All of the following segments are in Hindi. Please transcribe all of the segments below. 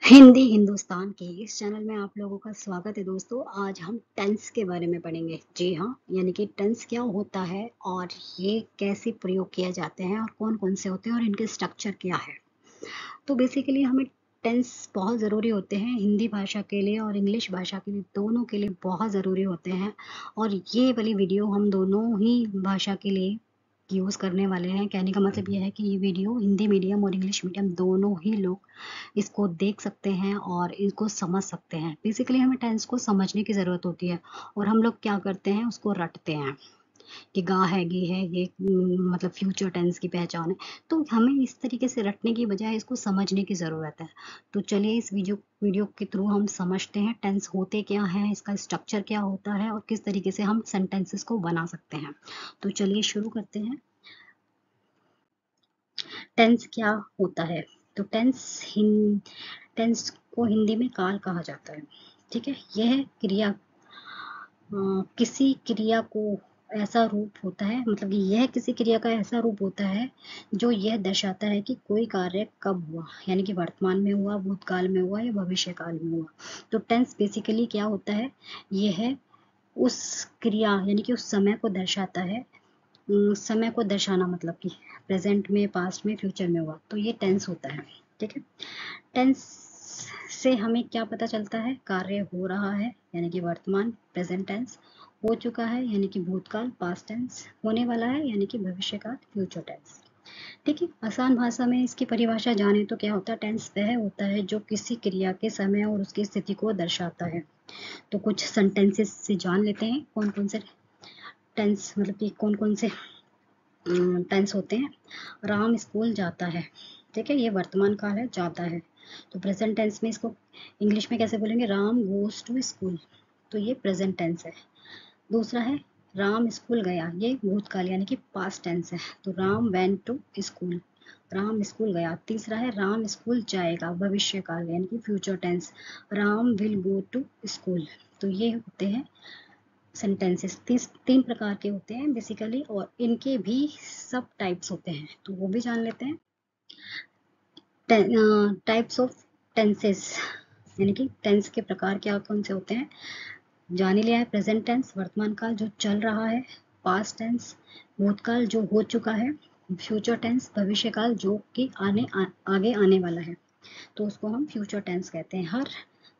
हिंदी हिंदुस्तान के इस चैनल में आप लोगों का स्वागत है दोस्तों। आज हम टेंस के बारे में पढ़ेंगे। जी हाँ, यानी कि टेंस क्या होता है और ये कैसे प्रयोग किए जाते हैं और कौन कौन से होते हैं और इनके स्ट्रक्चर क्या है। तो बेसिकली हमें टेंस बहुत ज़रूरी होते हैं हिंदी भाषा के लिए और इंग्लिश भाषा के लिए, दोनों के लिए बहुत ज़रूरी होते हैं। और ये वाली वीडियो हम दोनों ही भाषा के लिए यूज़ करने वाले हैं। कहने का मतलब ये है कि ये वीडियो हिंदी मीडियम और इंग्लिश मीडियम दोनों ही लोग इसको देख सकते हैं और इसको समझ सकते हैं। बेसिकली हमें टेंस को समझने की ज़रूरत होती है और हम लोग क्या करते हैं, उसको रटते हैं कि गा है गी है ये मतलब फ्यूचर टेंस की पहचान है। तो हमें इस तरीके से रटने की बजाय इसको समझने की ज़रूरत है। तो चलिए इस वीडियो के थ्रू हम समझते हैं टेंस होते क्या हैं, इसका स्ट्रक्चर क्या होता है और किस तरीके से हम सेंटेंसेस को बना सकते हैं। तो चलिए शुरू करते हैं। टेंस क्या होता है? तो टेंस को हिंदी में काल कहा जाता है। ठीक है, यह क्रिया किसी क्रिया को ऐसा रूप होता है, मतलब कि यह किसी क्रिया का ऐसा रूप होता है जो यह दर्शाता है कि कोई कार्य कब हुआ, यानी कि वर्तमान में हुआ, भूतकाल में हुआ या भविष्य काल में हुआ। तो टेंस बेसिकली क्या होता है, यह उस क्रिया यानी कि उस समय को दर्शाता है। समय को दर्शाना मतलब कि प्रेजेंट में, पास्ट में, फ्यूचर में हुआ, तो ये टेंस होता है। ठीक है, टेंस से हमें क्या पता चलता है, कार्य हो रहा है यानी कि वर्तमान प्रेजेंट टेंस, हो चुका है यानी कि भूतकाल पास्ट टेंस, होने वाला है यानी कि भविष्य काल फ्यूचर टेंस। ठीक है, आसान भाषा में इसकी परिभाषा जाने तो क्या होता है, टेंस वह होता है जो किसी क्रिया के समय और उसकी स्थिति को दर्शाता है। तो कुछ सेंटेंसेस से जान लेते हैं कौन कौन से टेंस, मतलब कि कौन कौन से टेंस होते हैं। राम स्कूल जाता है, ठीक है, ये वर्तमान काल है, जाता है। तो प्रेजेंट टेंस में इसको इंग्लिश में कैसे बोलेंगे, राम गोज टू स्कूल, तो ये प्रेजेंट टेंस है। दूसरा है राम स्कूल गया, ये भूतकाल यानी कि पास्ट टेंस है, तो Ram went to school, Ram school गया। तीसरा है राम स्कूल जाएगा, भविष्य काल यानी कि future tense, Ram will go to school. तो ये होते हैं सेंटेंसेस। तीन प्रकार के होते हैं बेसिकली, और इनके भी सब टाइप्स होते हैं, तो वो भी जान लेते हैं। टाइप्स ऑफ टेंसेस यानी कि टेंस के प्रकार क्या कौन से होते हैं, जान ही लिया है। प्रेजेंट टेंस वर्तमान काल जो चल रहा है, पास्ट टेंस भूतकाल जो हो चुका है, फ्यूचर टेंस भविष्य काल जो कि आगे आने वाला है, तो उसको हम फ्यूचर टेंस कहते हैं। हर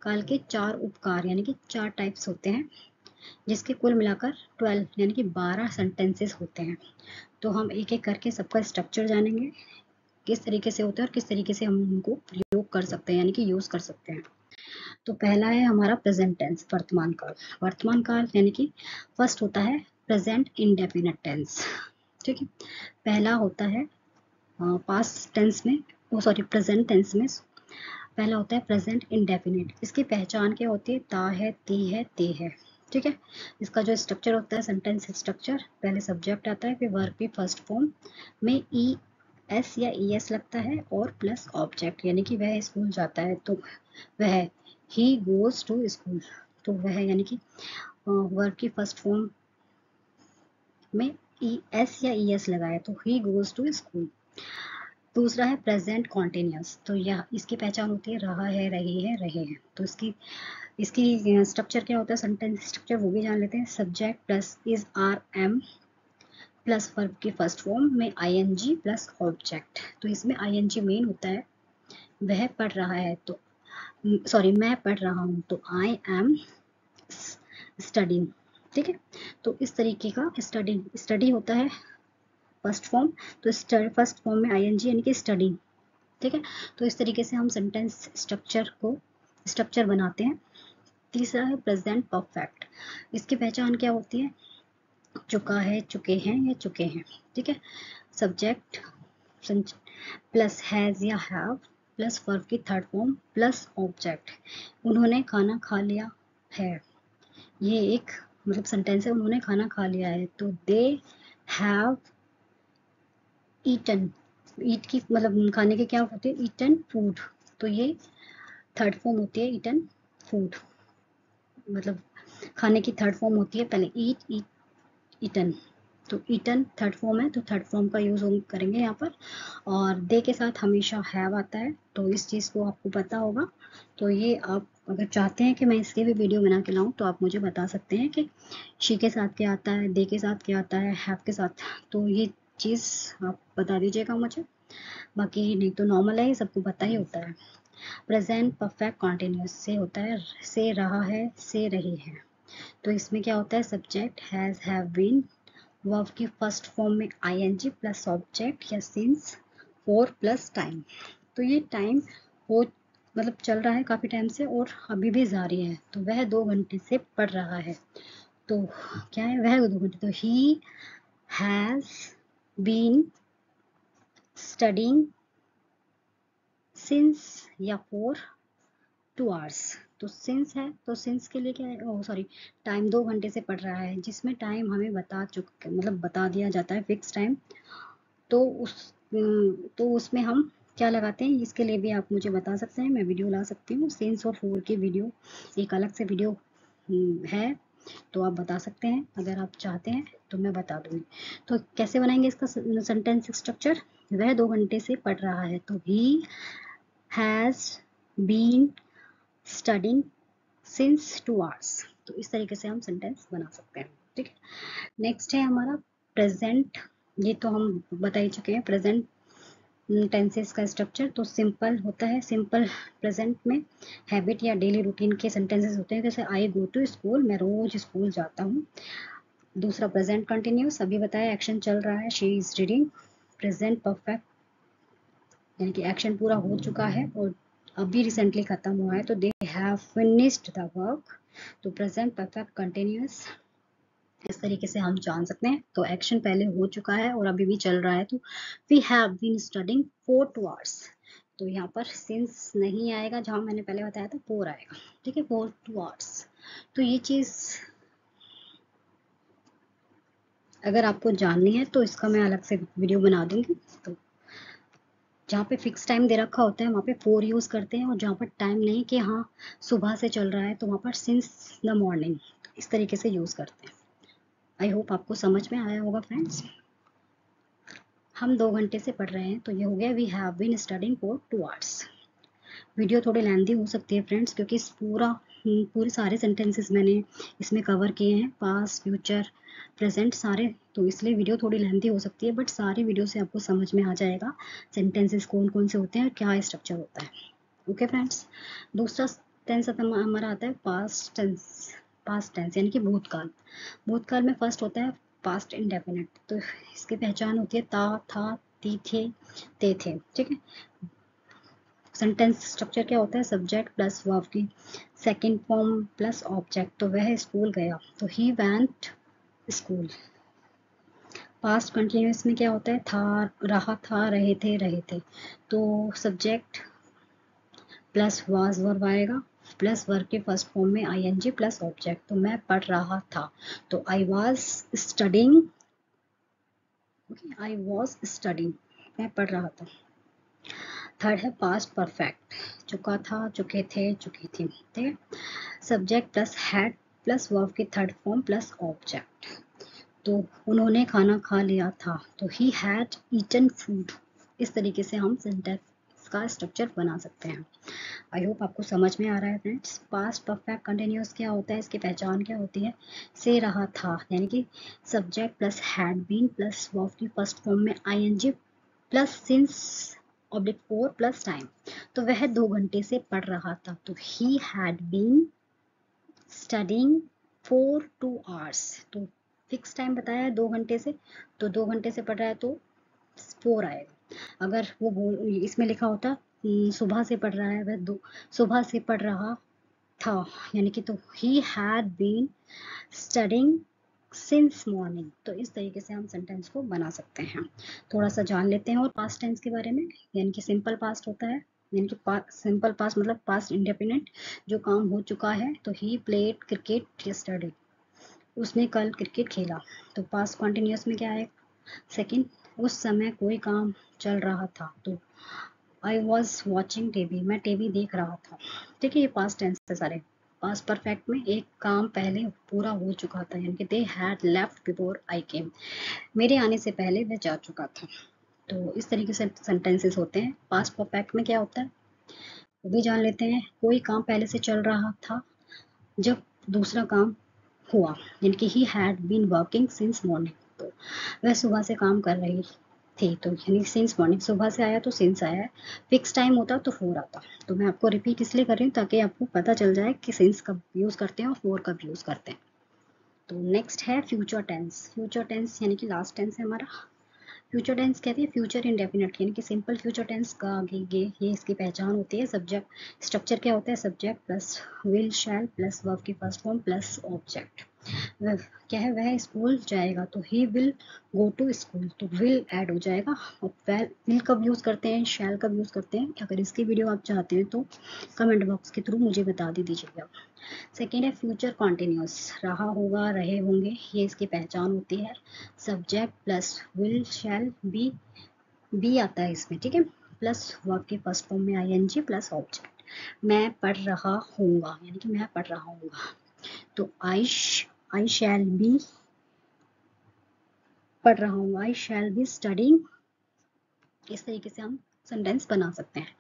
काल के चार उपकार यानी कि चार टाइप्स होते हैं, जिसके कुल मिलाकर 12 यानी कि 12 सेंटेंसेस होते हैं। तो हम एक एक करके सबका स्ट्रक्चर जानेंगे, किस तरीके से होता है और किस तरीके से हम उनको प्रयोग कर सकते हैं यानी कि यूज कर सकते हैं। तो पहला है हमारा प्रेजेंट टेंस, वर्तमान काल। वर्तमान काल यानी कि फर्स्ट होता है प्रेजेंट इंडेफिनिट टेंस। ठीक है, पहला होता है पास्ट टेंस में, ओ सॉरी प्रेजेंट टेंस में पहला होता है प्रेजेंट इंडेफिनिट। इसकी पहचान क्या होती है, ता है, ती है, ते है। ठीक है, इसका जो स्ट्रक्चर होता है सेंटेंस स्ट्रक्चर, पहले सब्जेक्ट आता है, फिर वर्ब की फर्स्ट फॉर्म में ई एस या ई एस लगता है और प्लस ऑब्जेक्ट, यानी कि वह स्कूल जाता है, तो वह ही गोज टू स्कूल, तो वह यानी कि वर्ब की फर्स्ट फॉर्म में ई एस या ई एस लगाया, तो ही गोज टू स्कूल। दूसरा है प्रेजेंट कॉन्टिन्यूस, तो यह इसकी पहचान होती है रहा है, रही है, रहे हैं। तो इसकी इसकी स्ट्रक्चर क्या होता है, सेंटेंस स्ट्रक्चर वो भी जान लेते हैं। Subject plus is are am plus verb की फर्स्ट फॉर्म में I N G plus object, तो इसमें आई एन जी मेन होता है। वह पढ़ रहा है, तो सॉरी मैं पढ़ रहा हूँ, तो आई एम स्टडिंग। ठीक है, तो इस तरीके का स्टडी होता है फर्स्ट फॉर्म, तो फर्स्ट फॉर्म में आई एन जी यानी कि स्टडी। ठीक है, तो इस तरीके से हम सेंटेंस स्ट्रक्चर बनाते हैं। तीसरा है प्रेजेंट परफेक्ट। इसकी पहचान क्या होती है, चुका है, चुके हैं या चुके हैं। ठीक है, सब्जेक्ट प्लस हैज या हैव प्लस वर्ब की थर्ड फॉर्म प्लस ऑब्जेक्ट, उन्होंने खाना खा लिया है, ये एक मतलब सेंटेंस है, उन्होंने खाना खा लिया है, तो दे हैव ईटन। ईट की मतलब खाने के क्या होते हैं, ईटन फूड, तो ये थर्ड फॉर्म होती है ईटन फूड, मतलब खाने की थर्ड फॉर्म होती है पहले ईट ईट ईटन। तो ईटन थर्ड फॉर्म है, तो थर्ड फॉर्म का यूज़ हम करेंगे यहाँ पर। और दे के साथ हमेशा हैव आता है, तो इस चीज़ को आपको पता होगा। तो ये आप अगर चाहते हैं कि मैं इसके भी वीडियो बना के लाऊं तो आप मुझे बता सकते हैं कि शी के साथ क्या आता है, दे के साथ क्या आता है, हैव के साथ। तो ये चीज़ आप बता दीजिएगा मुझे, बाकी नहीं तो नॉर्मल है, सबको पता ही होता है। प्रेजेंट परफेक्ट कॉन्टिन्यूस से होता है, से रहा है, से रही है। तो इसमें क्या होता है, subject has, have been, verb की फर्स्ट फॉर्म में ing प्लस ऑब्जेक्ट या सिंस, फॉर प्लस टाइम। तो ये टाइम हो मतलब चल रहा है काफ़ी टाइम से और अभी भी जारी है, तो वह 2 घंटे से पढ़ रहा है। तो क्या है, वह 2 घंटे, तो he has been studying since या फॉर 2 आवर्स। तो सिंस है, तो सिंस के लिए क्या है, ओह सॉरी, टाइम 2 घंटे से पढ़ रहा है, जिसमें टाइम हमें बता दिया जाता है फिक्स टाइम। तो उसमें हम क्या लगाते हैं, इसके लिए भी आप मुझे बता सकते हैं, मैं वीडियो ला सकती हूँ। सिंस और फॉर की वीडियो एक अलग से वीडियो है, तो आप बता सकते हैं अगर आप चाहते हैं तो मैं बता दूँगी। तो कैसे बनाएंगे इसका सेंटेंस स्ट्रक्चर, वह 2 घंटे से पढ़ रहा है, तो he has been studying since 2 hours. तो इस तरीके से हम सेंटेंस बना सकते हैं, ठीक है। नेक्स्ट है हमारा प्रेजेंट, ये तो हम बता ही चुके हैं प्रेजेंट टेंसेस का स्ट्रक्चर। तो सिंपल होता है, सिंपल प्रेजेंट में हैबिट या डेली रूटीन के सेंटेंसेस होते हैं, जैसे आई गो टू स्कूल, मैं रोज स्कूल जाता हूँ। दूसरा प्रेजेंट कंटिन्यूस, अभी बताया एक्शन चल रहा है, she is reading. Present perfect, यानी कि एक्शन पूरा हो चुका है और अभी रिसेंटली खत्म हुआ है, तो they have finished the work. तो प्रेजेंट परफेक्ट कंटिन्यूस, इस तरीके से हम जान सकते हैं। तो एक्शन पहले हो चुका है और अभी भी चल रहा है, तो we have been studying for 2 hours. तो यहाँ पर सिंस नहीं आएगा, जहाँ मैंने पहले बताया था फॉर आएगा, ठीक है, फॉर 2 आवर्स। तो ये चीज़ अगर आपको जाननी है तो इसका मैं अलग से वीडियो बना दूंगी। तो जहाँ पे फिक्स टाइम दे रखा होता है वहाँ पे फॉर यूज़ करते हैं, और जहाँ पर टाइम नहीं कि हाँ सुबह से चल रहा है तो वहाँ पर सिंस द मॉर्निंग, इस तरीके से यूज़ करते हैं। आई होप आपको समझ में आया होगा फ्रेंड्स। हम 2 घंटे से पढ़ रहे हैं, तो ये हो गया we have been studying for 2 hours. Video थोड़ी लेंदी हो सकती है फ्रेंड्स, क्योंकि पूरे सारे सेंटेंसेस मैंने इसमें कवर किए हैं, पास्ट फ्यूचर प्रेजेंट सारे, तो इसलिए वीडियो थोड़ी लेंदी हो सकती है, बट सारी वीडियो से आपको समझ में आ जाएगा सेंटेंसेस कौन कौन से होते हैं और क्या स्ट्रक्चर होता है। ओके फ्रेंड्स, दूसरा टेंस हमारा आता है पास्ट टेंस। पास्ट टेंस यानी कि भूतकाल। भूतकाल में फर्स्ट होता है पास्ट इंडेफिनिट, तो इसकी पहचान होती है ता, था, ती, थे, ते थे, ठीक है। सेंटेंस स्ट्रक्चर क्या होता है, सब्जेक्ट प्लस वर्ब की सेकंड फॉर्म प्लस ऑब्जेक्ट। तो वह स्कूल गया, तो he went school. Past continuous में क्या होता है, था, रहा था, रहे थे, रहे थे। तो सब्जेक्ट प्लस वाज वर्ब आएगा, प्लस वर्ब के फर्स्ट फॉर्म में ing प्लस ऑब्जेक्ट। तो मैं पढ़ रहा था, तो I was studying, I was studying, मैं पढ़ रहा था। थर्ड है पास्ट परफेक्ट, चुका था, चुके थे, चुकी थी, ठीक है। Subject plus had plus verb की थर्ड फॉर्म प्लस ऑब्जेक्ट। तो उन्होंने खाना खा लिया था, तो ही हैड ईटन फूड। इस तरीके से हम सेंटेंस का स्ट्रक्चर बना सकते हैं। आई होप आपको समझ में आ रहा है फ्रेंड्स। पास्ट परफेक्ट कंटिन्यूस क्या होता है, इसकी पहचान क्या होती है, से रहा था, यानी कि subject plus had been plus verb की फर्स्ट फॉर्म में ing plus since oblique for plus time. तो वह 2 घंटे से पढ़ रहा था, तो he had been studying for 2 hours. तो फिक्स टाइम बताया है 2 घंटे से, तो 2 घंटे से पढ़ रहा है तो 4 आएगा। अगर वो इसमें लिखा होता सुबह से पढ़ रहा है, वह 2 सुबह से पढ़ रहा था, यानी कि तो he had been studying since morning. तो इस तरीके से हम सेंटेंस को बना सकते हैं। थोड़ा सा जान लेते हैं और पास्ट टेंस के बारे में, यानी कि सिंपल पास्ट होता है, यानी कि सिंपल पास्ट मतलब पास्ट इंडेफिनिट, जो काम हो चुका है। तो ही प्लेड क्रिकेट यस्टरडे, उसने कल क्रिकेट खेला। तो पास्ट कॉन्टिन्यूस में क्या है, सेकंड, उस समय कोई काम चल रहा था, तो आई वॉज वॉचिंग टीवी, मैं टीवी देख रहा था, ठीक है। ये पास्ट टेंस है सारे। पास्ट परफेक्ट में एक काम पहले पूरा हो चुका था, यानी कि they had left before I came, मेरे आने से पहले वह जा चुका था। तो इस तरीके से सेंटेंसेस होते हैं। पास्ट परफेक्ट में क्या होता है वो भी जान लेते हैं। कोई काम पहले से चल रहा था जब दूसरा काम हुआ, यानी कि he had been working since morning, तो वह सुबह से काम कर रही थी, तो यानी सिंस मॉर्निंग, सुबह से आया तो सिंस आया है, फिक्स टाइम होता तो फोर आता। तो मैं आपको रिपीट इसलिए कर रही हूँ ताकि आपको पता चल जाए कि सिंस कब यूज़ करते हैं और फोर कब यूज़ करते हैं। तो नेक्स्ट है फ्यूचर टेंस। फ्यूचर टेंस यानी कि लास्ट टेंस है हमारा। फ्यूचर टेंस कहते हैं फ्यूचर इंडेफिनिट, यानी कि सिंपल फ्यूचर टेंस का आगे ये इसकी पहचान होती है। सब्जेक्ट स्ट्रक्चर क्या होता है, subject plus will shall plus verb की फर्स्ट फॉर्म प्लस ऑब्जेक्ट। वह क्या है, वह स्कूल जाएगा, तो he will go to school, तो विल ऐड हो जाएगा। और विल कब यूज़ करते हैं, शैल कब यूज़ करते हैं, अगर इसकी वीडियो आप चाहते हैं तो कमेंट बॉक्स के थ्रू मुझे बता दीजिएगा। सेकेंड है फ्यूचर कॉन्टिन्यूस, रहा होगा, रहे होंगे, ये इसकी पहचान होती है। Subject plus will shall be आता है इसमें, ठीक है, प्लस वर्ब के फर्स्ट फॉर्म में आईएनजी प्लस ऑब्जेक्ट। मैं पढ़ रहा होऊंगा, यानी कि मैं पढ़ रहा हूँगा, तो आई शैल बी पढ़ रहा हूँ, आई शैल बी स्टडिंग। इस तरीके से हम सेंटेंस बना सकते हैं।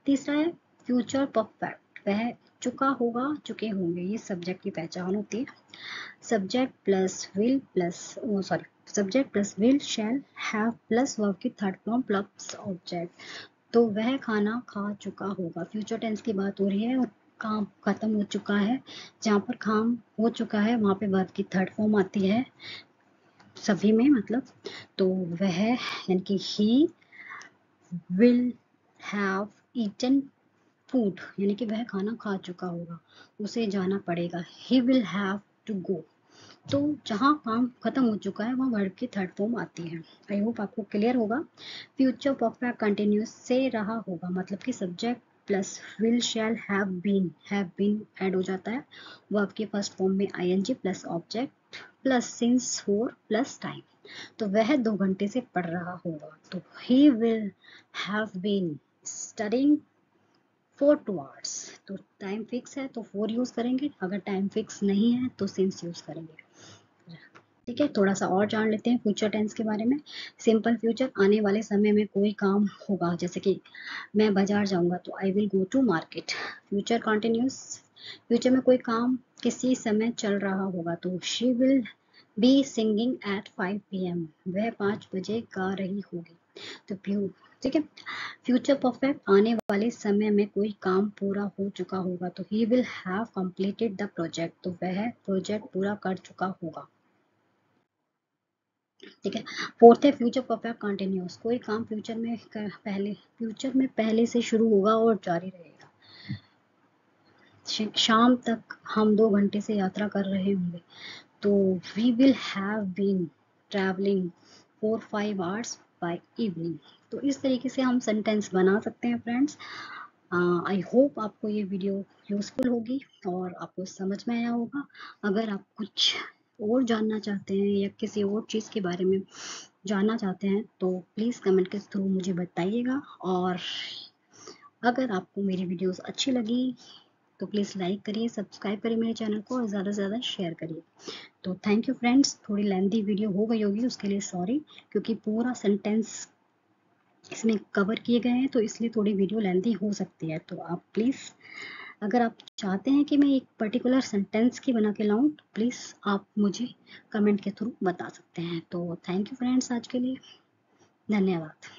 तीसरा है फ्यूचर परफेक्ट, वह चुका होगा, चुके होंगे, ये सब्जेक्ट की पहचान होती है। Subject plus will plus subject plus will shall have plus verb की थर्ड फॉर्म प्लस ऑब्जेक्ट, तो वह खाना खा चुका होगा। फ्यूचर टेंस की बात हो रही है और काम खत्म हो चुका है, जहाँ पर काम हो चुका है वहाँ पे वर्ब की थर्ड फॉर्म आती है सभी में, मतलब, तो वह यानी कि he will have eaten food, यानी कि वह खाना खा चुका होगा, उसे जाना पड़ेगा, he will have to go. तो जहाँ काम खत्म हो चुका है वहाँ वर्ब की थर्ड फॉर्म आती है। आई होप आपको क्लियर होगा। फ्यूचर परफेक्ट कंटिन्यूस से रहा होगा, मतलब कि subject plus will shall have been add हो जाता है, वर्ब के फर्स्ट फॉर्म में ING plus object plus since for plus time, तो वह 2 घंटे से पढ़ रहा होगा, तो he will have been studying for 2 hours. तो टाइम फिक्स है तो फोर यूज करेंगे, अगर टाइम फिक्स नहीं है तो सिंस यूज करेंगे। ठीक है, थोड़ा सा और जान लेते हैं फ्यूचर टेंस के बारे में। सिंपल फ्यूचर, आने वाले समय में कोई काम होगा, जैसे कि मैं बाजार जाऊंगा तो I will go to market. Future continuous, future में कोई काम किसी समय चल रहा होगा, तो she will be singing at 5 PM, वह 5 बजे गा रही होगी। तो ठीक है। फ्यूचर परफेक्ट, आने वाले समय में कोई काम पूरा हो चुका होगा, तो he will have completed the project, तो वह प्रोजेक्ट पूरा कर चुका होगा। ठीक है। फोर्थ है फ्यूचर परफेक्ट कंटिन्यूस, कोई काम फ्यूचर में पहले से शुरू होगा और जारी रहेगा। शाम तक हम 2 घंटे से यात्रा कर रहे होंगे, तो we will have been travelling for 5 hours by evening. तो इस तरीके से हम सेंटेंस बना सकते हैं फ्रेंड्स। आई होप आपको ये वीडियो यूजफुल होगी और आपको समझ में आया होगा। अगर आप कुछ और जानना चाहते हैं या किसी और चीज़ के बारे में जानना चाहते हैं तो प्लीज़ कमेंट के थ्रू मुझे बताइएगा। और अगर आपको मेरी वीडियोस अच्छी लगी तो प्लीज़ लाइक करिए, सब्सक्राइब करिए मेरे चैनल को और ज़्यादा से ज़्यादा शेयर करिए। तो थैंक यू फ्रेंड्स, थोड़ी लेंथी वीडियो हो गई होगी उसके लिए सॉरी, क्योंकि पूरा सेंटेंस इसमें कवर किए गए हैं तो इसलिए थोड़ी वीडियो लेंथी हो सकती है। तो आप प्लीज़, अगर आप चाहते हैं कि मैं एक पर्टिकुलर सेंटेंस की बना के लाऊं तो प्लीज़ आप मुझे कमेंट के थ्रू बता सकते हैं। तो थैंक यू फ्रेंड्स, आज के लिए धन्यवाद।